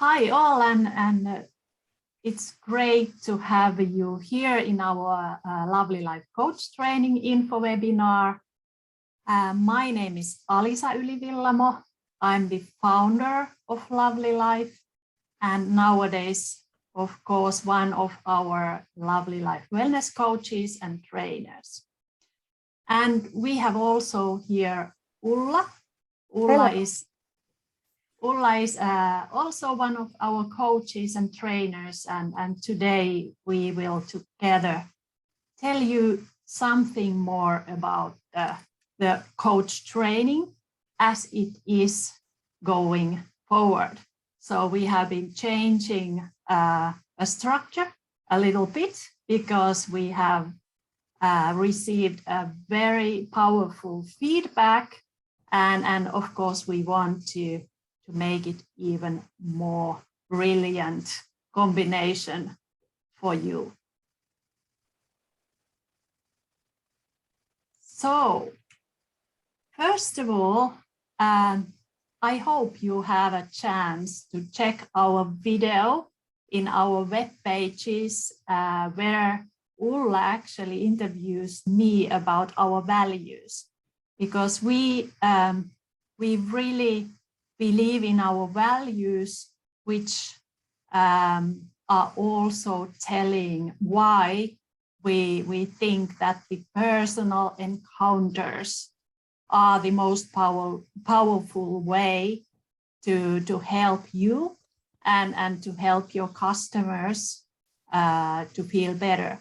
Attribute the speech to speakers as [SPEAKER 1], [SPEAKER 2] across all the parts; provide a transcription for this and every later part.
[SPEAKER 1] Hi all, and it's great to have you here in our LovelyLife Coach Training info webinar. My name is Alisa Ylivillamo. I'm the founder of LovelyLife, and nowadays, of course, one of our LovelyLife wellness coaches and trainers. And we have also here Ulla. Ulla is also one of our coaches and trainers, and today we will together tell you something more about the coach training as it is going forward. So we have been changing a structure a little bit because we have received a very powerful feedback, and of course we want to make it even more brilliant combination for you. So, first of all, I hope you have a chance to check our video in our web pages where Ulla actually interviews me about our values, because we really believe in our values, which are also telling why we think that the personal encounters are the most powerful way to help you and to help your customers to feel better.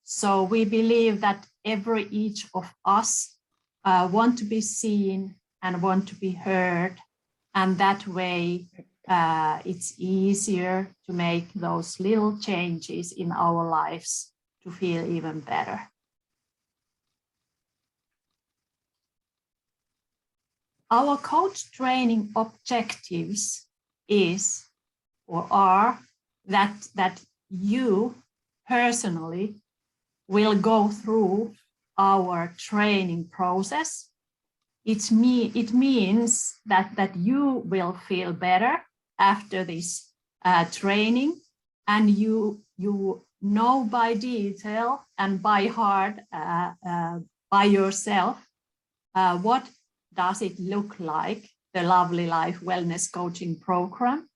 [SPEAKER 1] So we believe that each of us want to be seen and want to be heard. And that way, it's easier to make those little changes in our lives to feel even better. Our coach training objectives are that you personally will go through our training process. It means that you will feel better after this training, and you know by detail and by heart by yourself what does it look like, the LovelyLife Wellness Coaching Program,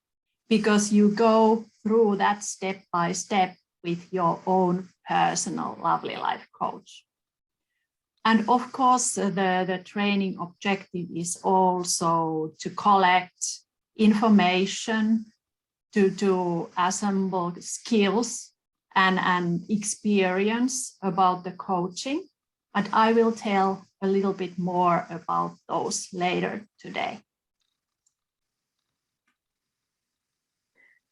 [SPEAKER 1] because you go through that step by step with your own personal LovelyLife coach. And of course, the training objective is also to collect information, to assemble skills and experience about the coaching. But I will tell a little bit more about those later today.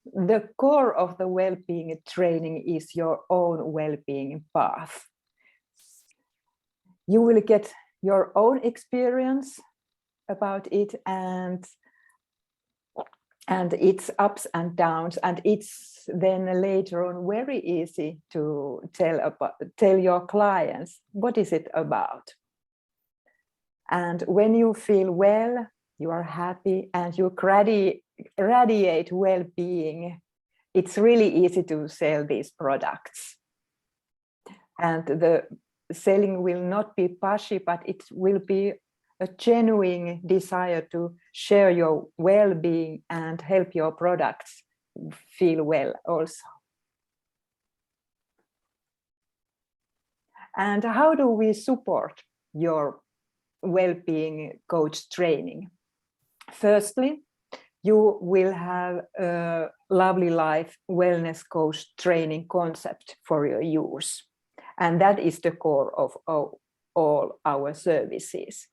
[SPEAKER 2] The core of the well-being training is your own well-being path. You will get your own experience about it and its ups and downs, and it's then later on very easy to tell your clients what is it about. And when you feel well, you are happy and you radiate well-being, it's really easy to sell these products. And the selling will not be pushy, but it will be a genuine desire to share your well-being and help your products feel well also. And how do we support your well-being coach training? Firstly, you will have a LovelyLife Wellness Coach Training concept for your use. And that is the core of all our services.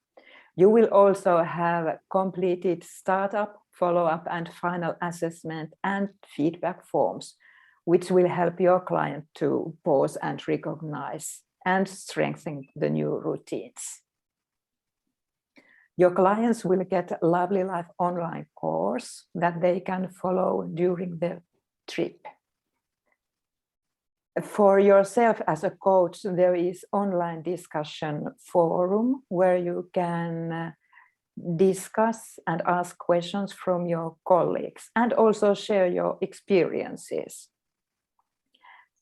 [SPEAKER 2] You will also have completed startup, follow-up and final assessment and feedback forms, which will help your client to pause and recognize and strengthen the new routines. Your clients will get a LovelyLife online course that they can follow during the trip. For yourself as a coach, there is online discussion forum where you can discuss and ask questions from your colleagues and also share your experiences.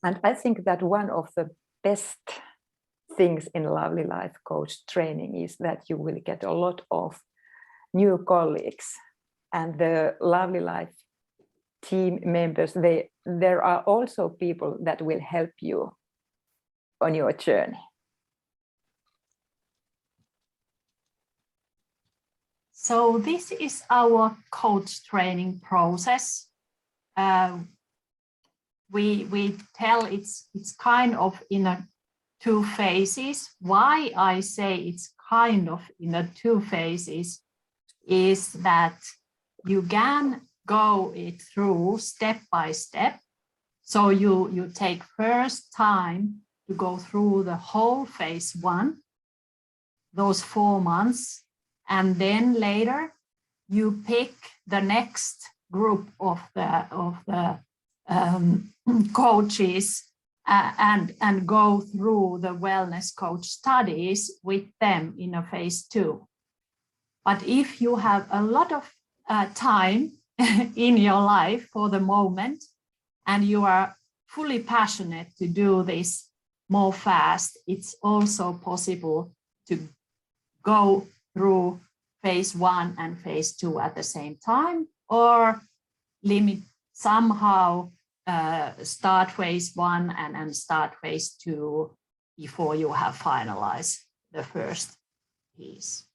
[SPEAKER 2] And I think that one of the best things in LovelyLife Coach Training is that you will get a lot of new colleagues, and the LovelyLife team members, there are also people that will help you on your journey.
[SPEAKER 1] So this is our coach training process. We tell it's kind of in a two phases. Why I say it's kind of in a two phases is that you can go it through step by step. So you take first time to go through the whole phase 1, those 4 months, and then later you pick the next group of the coaches and go through the wellness coach studies with them in a phase 2. But if you have a lot of time in your life for the moment, and you are fully passionate to do this more fast, it's also possible to go through phase 1 and phase 2 at the same time, or limit somehow start phase 1 and start phase 2 before you have finalized the first piece.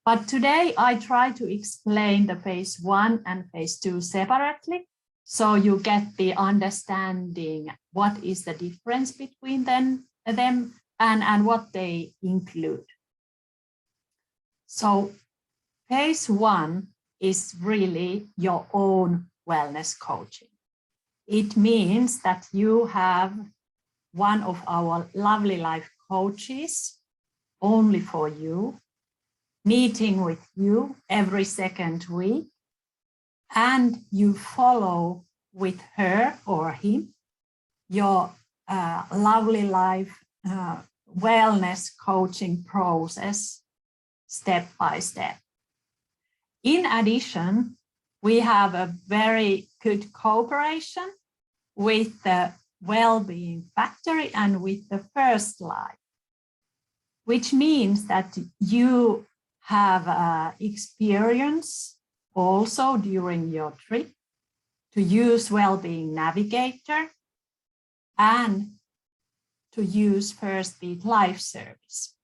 [SPEAKER 1] But today I try to explain the phase 1 and phase 2 separately, so you get the understanding what is the difference between them and what they include. So phase 1 is really your own wellness coaching. It means that you have one of our LovelyLife coaches only for you, meeting with you every second week, and you follow with her or him your LovelyLife wellness coaching process step by step. In addition, we have a very good cooperation with the Wellbeing Factory and with the First Life, which means that you have experience also during your trip to use Wellbeing Navigator and to use First Beat Life Service.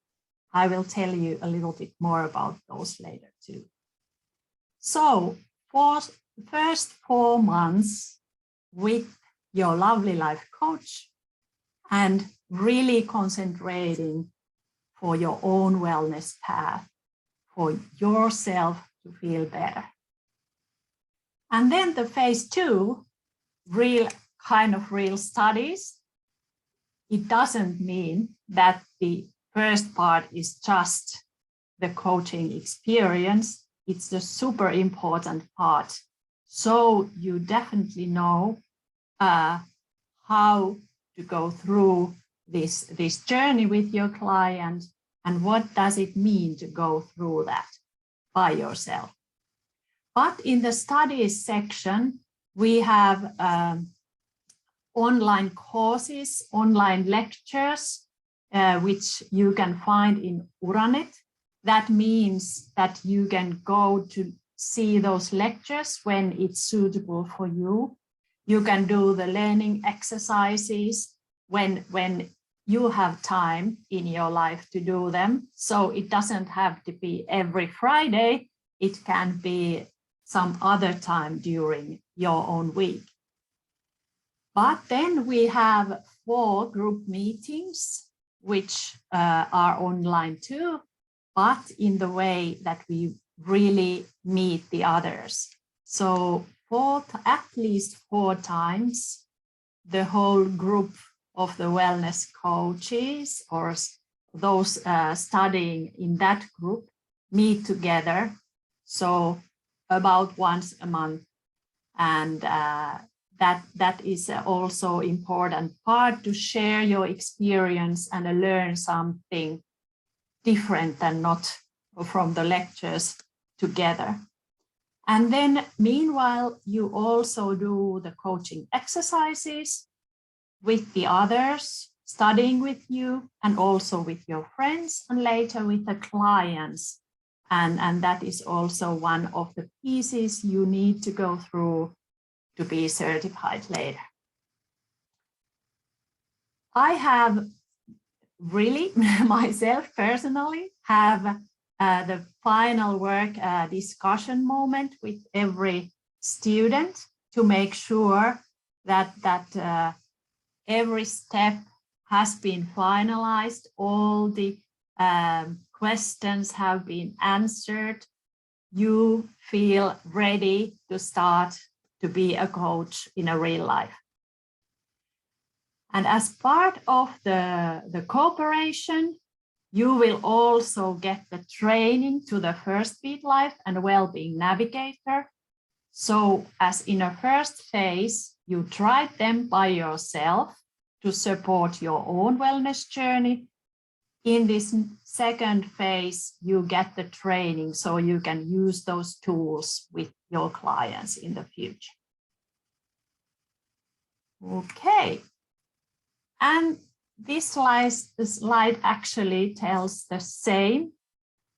[SPEAKER 1] I will tell you a little bit more about those later too. So for the first 4 months with your LovelyLife coach and really concentrating for your own wellness path, for yourself to feel better. And then the phase 2, real studies. It doesn't mean that the first part is just the coaching experience. It's the super important part. So you definitely know how to go through this journey with your client and what does it mean to go through that by yourself. But in the studies section, we have online courses, online lectures, which you can find in Uranet. That means that you can go to see those lectures when it's suitable for you. You can do the learning exercises when you have time in your life to do them. So it doesn't have to be every Friday. It can be some other time during your own week. But then we have 4 group meetings, which are online too, but in the way that we really meet the others. So at least 4 times, the whole group of the wellness coaches or those studying in that group meet together. So about once a month. And that is also important part to share your experience and learn something different and not from the lectures together. And then meanwhile, you also do the coaching exercises with the others, studying with you, and also with your friends, and later with the clients. And that is also one of the pieces you need to go through to be certified later. I have really, myself personally, have the final work discussion moment with every student to make sure that every step has been finalized, all the questions have been answered. You feel ready to start to be a coach in a real life. And as part of the cooperation, you will also get the training to the First Beat Life and Wellbeing Navigator. So as in a first phase, you try them by yourself to support your own wellness journey. In this second phase, you get the training so you can use those tools with your clients in the future. Okay. And this slide actually tells the same.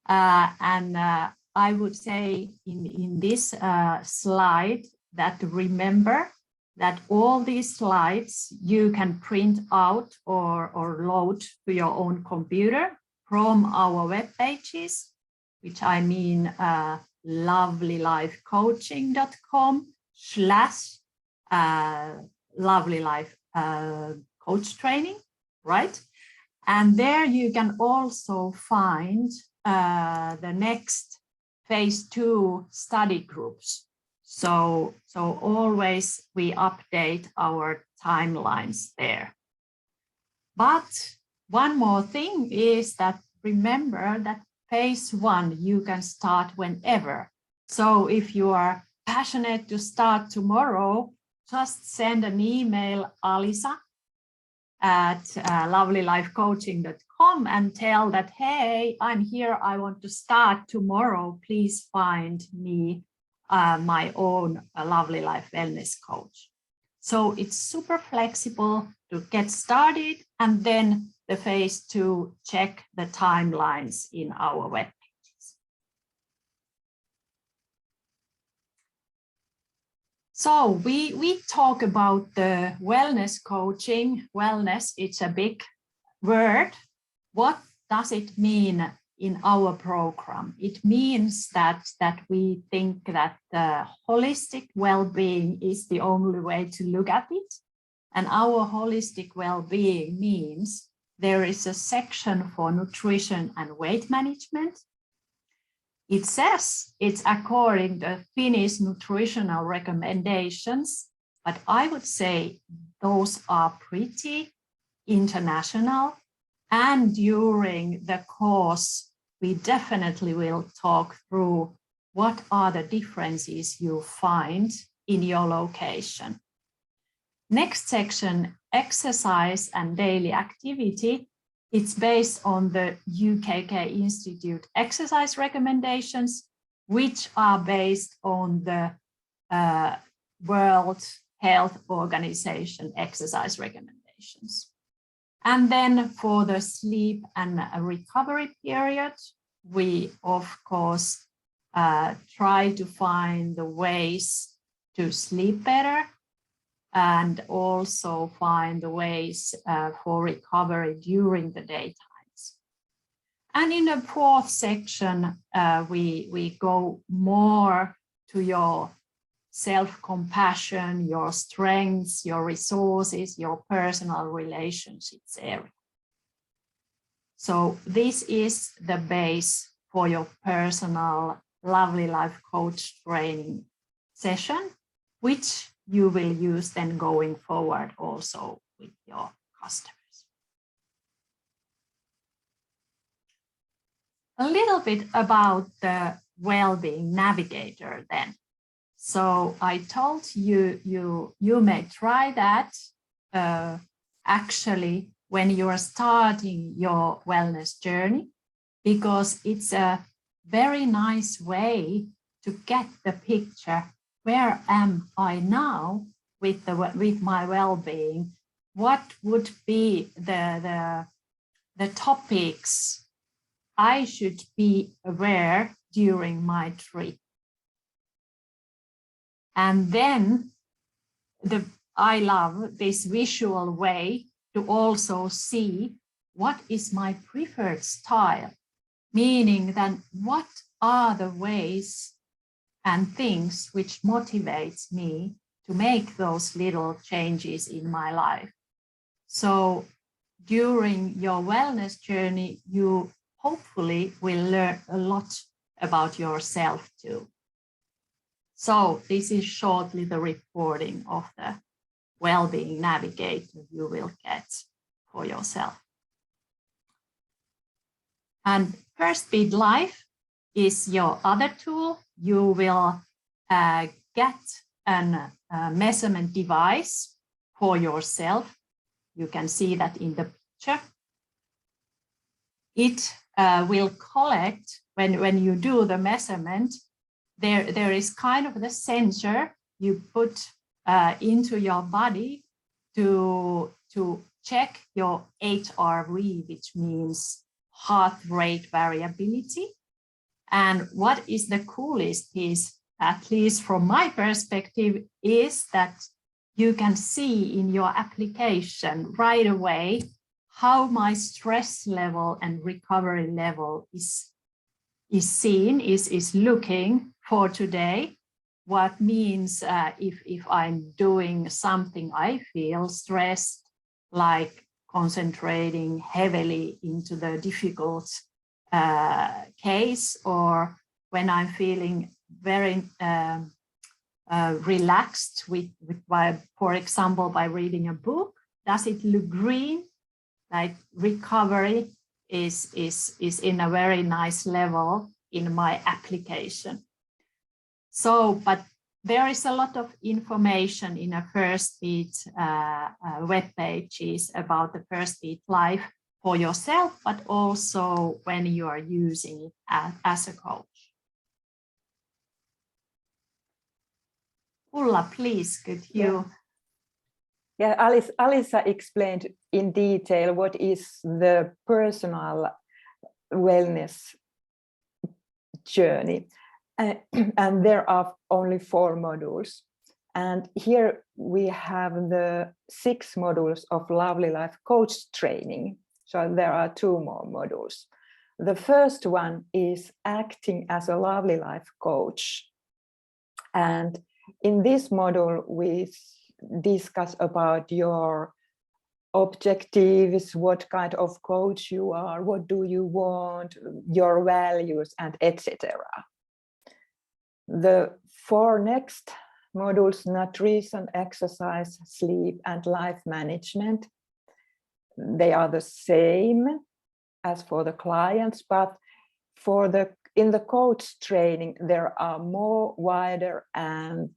[SPEAKER 1] I would say in this slide that remember that all these slides you can print out or load to your own computer from our web pages, which I mean LovelyLifeCoaching.com/LovelyLife Coach Training, right? And there you can also find the next phase 2 study groups. So always we update our timelines there. But one more thing is that remember that phase 1 you can start whenever. So if you are passionate to start tomorrow, just send an email alisa@lovelylifecoaching.com and tell that, hey, I'm here, I want to start tomorrow. Please find me my own Lovely Life Wellness Coach. So it's super flexible to get started, and then the phase 2, check the timelines in our web pages. So we talk about the wellness coaching. Wellness, it's a big word. What does it mean in our program? It means that we think that the holistic well-being is the only way to look at it. And our holistic well-being means there is a section for nutrition and weight management. It says it's according to Finnish nutritional recommendations, but I would say those are pretty international. And during the course, we definitely will talk through what are the differences you find in your location. Next section, exercise and daily activity. It's based on the UKK Institute exercise recommendations, which are based on the World Health Organization exercise recommendations. And then for the sleep and recovery period, we of course try to find the ways to sleep better and also find the ways for recovery during the daytimes. And in the fourth section, we go more to your self-compassion, your strengths, your resources, your personal relationships area. So this is the base for your personal Lovely Life Coach Training session, which you will use then going forward also with your customers. A little bit about the Wellbeing Navigator then. So I told you, you may try that actually when you are starting your wellness journey, because it's a very nice way to get the picture. Where am I now with my well-being? What would be the topics I should be aware during my trip? And then I love this visual way to also see what is my preferred style, meaning that what are the ways and things which motivates me to make those little changes in my life. So during your wellness journey, you hopefully will learn a lot about yourself too. So this is shortly the reporting of the Wellbeing Navigator you will get for yourself. And First Beat Life is your other tool. You will get a measurement device for yourself. You can see that in the picture. It will collect, when you do the measurement, there is kind of the sensor you put into your body to check your HRV, which means heart rate variability. And what is the coolest piece, at least from my perspective, is that you can see in your application right away how my stress level and recovery level is looking for today. What means if I'm doing something I feel stressed, like concentrating heavily into the difficult case, or when I'm feeling very relaxed for example, by reading a book, does it look green? Like recovery is in a very nice level in my application. So, but there is a lot of information in a First Beat web pages about the First Beat Life for yourself, but also when you are using it as a coach. Ulla, please, could you?
[SPEAKER 2] Yeah, Alisa explained in detail what is the personal wellness journey. And there are only 4 modules. And here we have the 6 modules of LovelyLife Coach Training. So there are 2 more modules. The first one is acting as a LovelyLife coach. And in this module, we discuss about your objectives, what kind of coach you are, what do you want, your values, and etc. The 4 next modules, nutrition, exercise, sleep, and life management, they are the same as for the clients, but in the coach training, there are more wider and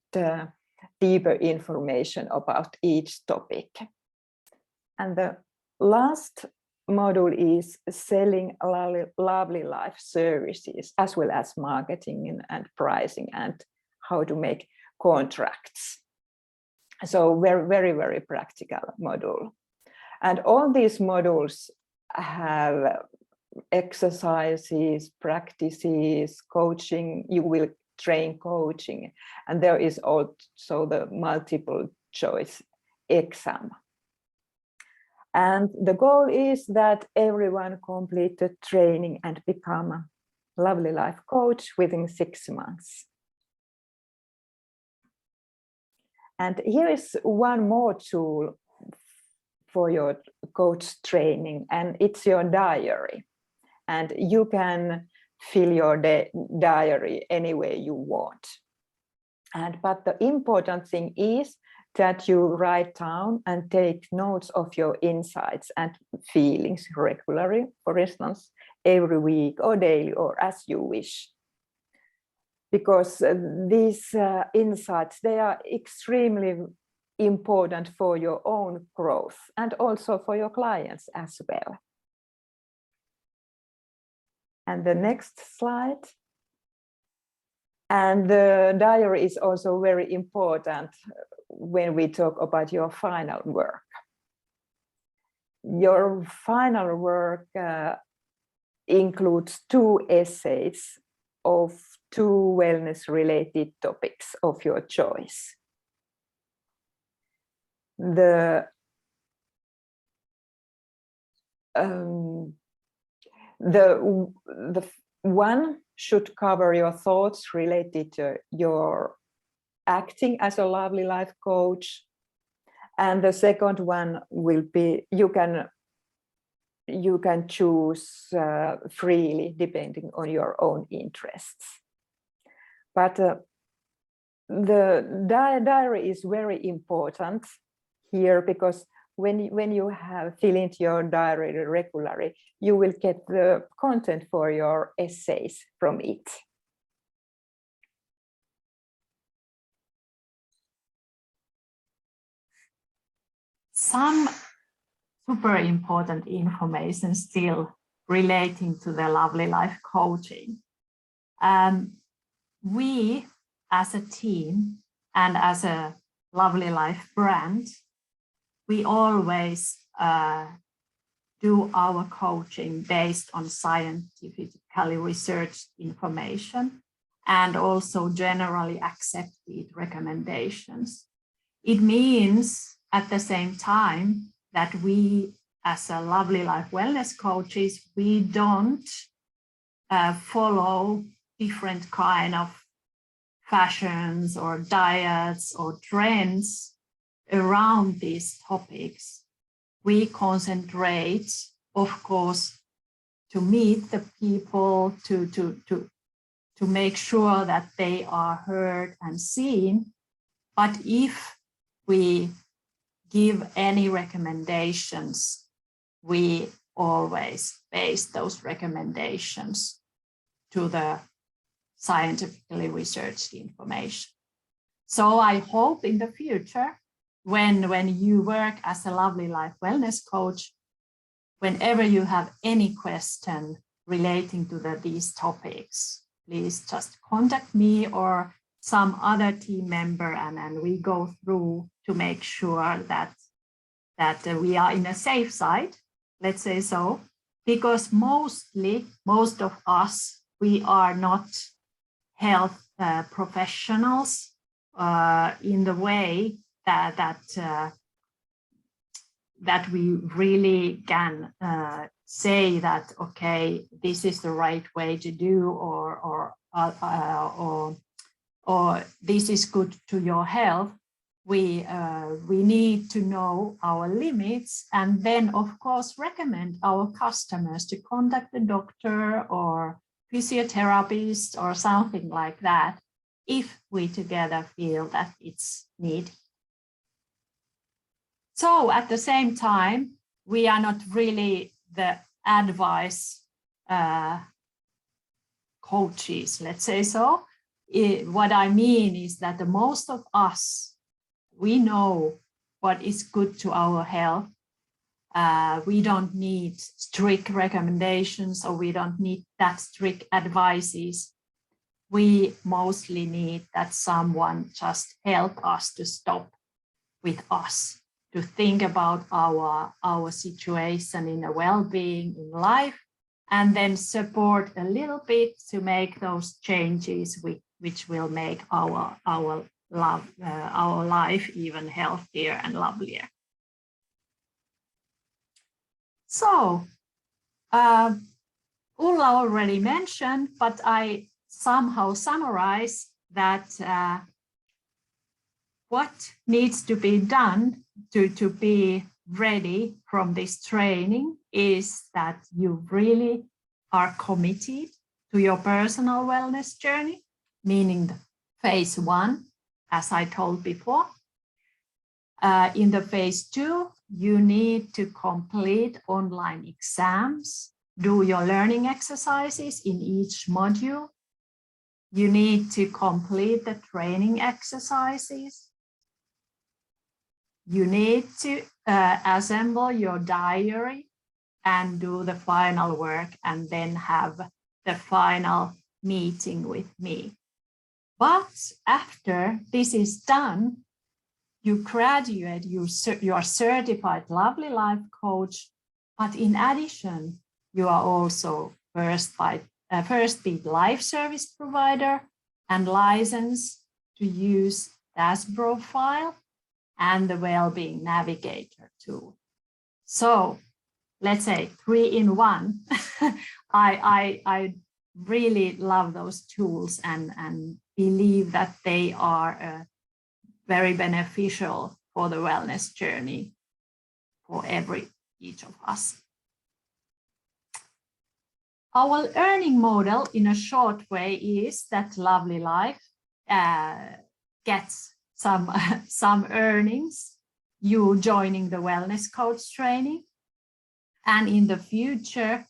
[SPEAKER 2] deeper information about each topic. And the last module is selling LovelyLife services, as well as marketing and pricing and how to make contracts. So very, very practical module. And all these modules have exercises, practices, coaching. You will train coaching, and there is also the multiple choice exam. And the goal is that everyone complete the training and become a LovelyLife coach within 6 months. And here is one more tool for your coach training, and it's your diary. And you can fill your diary any way you want. But the important thing is that you write down and take notes of your insights and feelings regularly, for instance, every week or daily or as you wish. Because these insights, they are extremely important for your own growth and also for your clients as well. And the next slide. And the diary is also very important when we talk about your final work. Your final work includes 2 essays of 2 wellness-related topics of your choice. The one should cover your thoughts related to your acting as a Lovely Life coach, and the second one will be you can choose freely depending on your own interests. But the diary is very important here, because when you fill into your diary regularly, you will get the content for your essays from it.
[SPEAKER 1] Some super important information still relating to the Lovely Life Coaching. We as a team and as a Lovely Life brand, we always do our coaching based on scientifically researched information and also generally accepted recommendations. It means at the same time that we as a Lovely Life wellness coaches, we don't follow different kind of fashions or diets or trends around these topics. We concentrate, of course, to meet the people, to make sure that they are heard and seen. But if we give any recommendations, we always base those recommendations to the scientifically researched information. So I hope in the future, when you work as a Lovely Life wellness coach, whenever you have any question relating to these topics, please just contact me or some other team member, and we go through to make sure that we are in a safe side, let's say so, because most of us, we are not health professionals in the way that we really can say that, okay, this is the right way to do, or this is good to your health. We need to know our limits, and then of course recommend our customers to contact a doctor or physiotherapist or something like that, if we together feel that it's needed. So at the same time, we are not really the advice coaches, let's say so. What I mean is that the most of us, we know what is good to our health. We don't need strict recommendations, or we don't need that strict advices. We mostly need that someone just help us to stop with us, to think about our situation in a well-being in life, and then support a little bit to make those changes which will make our life even healthier and lovelier. So, Ulla already mentioned, but I somehow summarize that what needs to be done to be ready from this training is that you really are committed to your personal wellness journey, meaning the phase 1, as I told before. In the phase 2, you need to complete online exams, do your learning exercises in each module. You need to complete the training exercises. You need to assemble your diary and do the final work, and then have the final meeting with me. But after this is done, you graduate, you are certified Lovely Life Coach, but in addition, you are also first beat life service provider and licensed to use DAS profile and the Wellbeing Navigator tool. So let's say 3-in-1. I really love those tools and believe that they are very beneficial for the wellness journey for each of us. Our earning model in a short way is that Lovely Life gets some earnings, you joining the Wellness Coach Training. And in the future,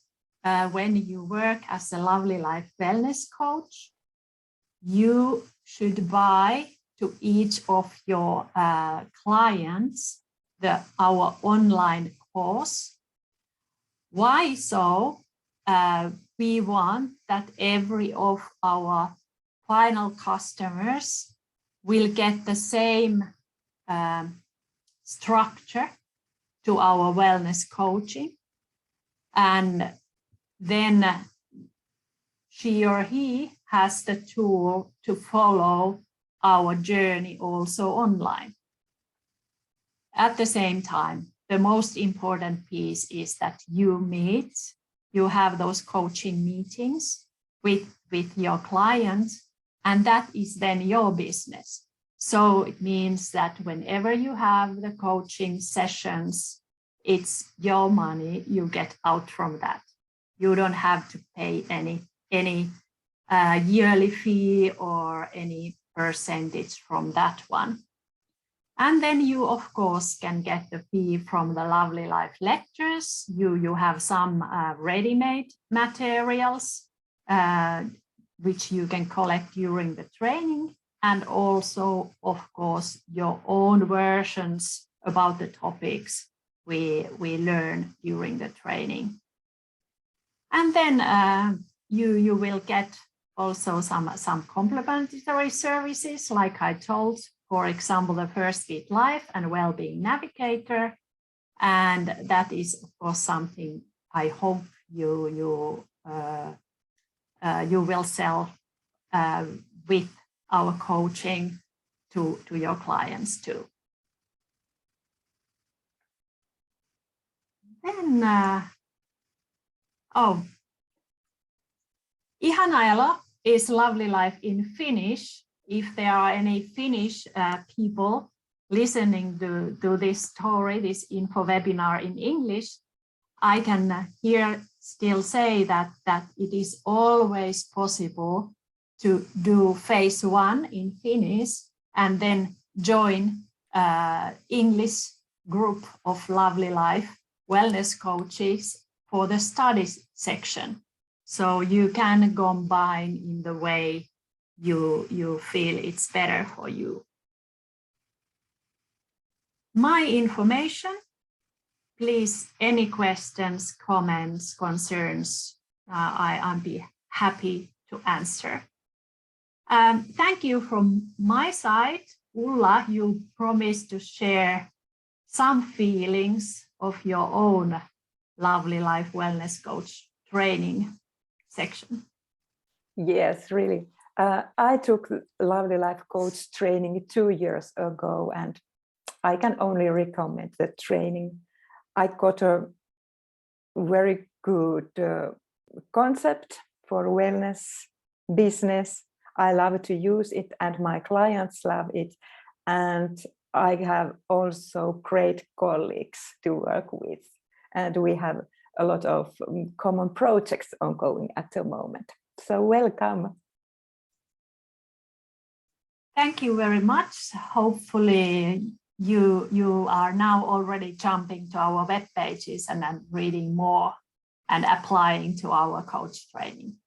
[SPEAKER 1] when you work as a Lovely Life Wellness Coach, you should buy to each of your clients our online course. Why so? We want that every of our final customers will get the same structure to our wellness coaching. And then she or he has the tool to follow our journey also online. At the same time, the most important piece is that you have those coaching meetings with your clients, and that is then your business. So it means that whenever you have the coaching sessions, it's your money you get out from that. You don't have to pay any yearly fee or any percentage from that one. And then you, of course, can get the fee from the Lovely Life lectures. You have some ready-made materials, which you can collect during the training, and also, of course, your own versions about the topics we learn during the training. And then you will get also some complementary services, like I told, for example, the First Beat Life and Wellbeing Navigator. And that is, of course, something I hope you will sell with our coaching to your clients too. Then, IhanaElo is Lovely Life in Finnish. If there are any Finnish people listening to this story, this info webinar in English, I can here still say that it is always possible to do phase 1 in Finnish and then join English group of Lovely Life wellness coaches for the studies section. So you can combine in the way you feel it's better for you. My information, please, any questions, comments, concerns, I'll be happy to answer. Thank you from my side. Ulla, you promised to share some feelings of your own Lovely Life Wellness Coach Training section.
[SPEAKER 2] Yes, really. I took Lovely Life Coach Training 2 years ago, and I can only recommend the training. I got a very good concept for wellness business. I love to use it, and my clients love it. And I have also great colleagues to work with. And we have a lot of common projects ongoing at the moment. So welcome.
[SPEAKER 1] Thank you very much. Hopefully you are now already jumping to our web pages and then reading more and applying to our coach training.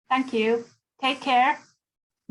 [SPEAKER 1] Thank you. Take care.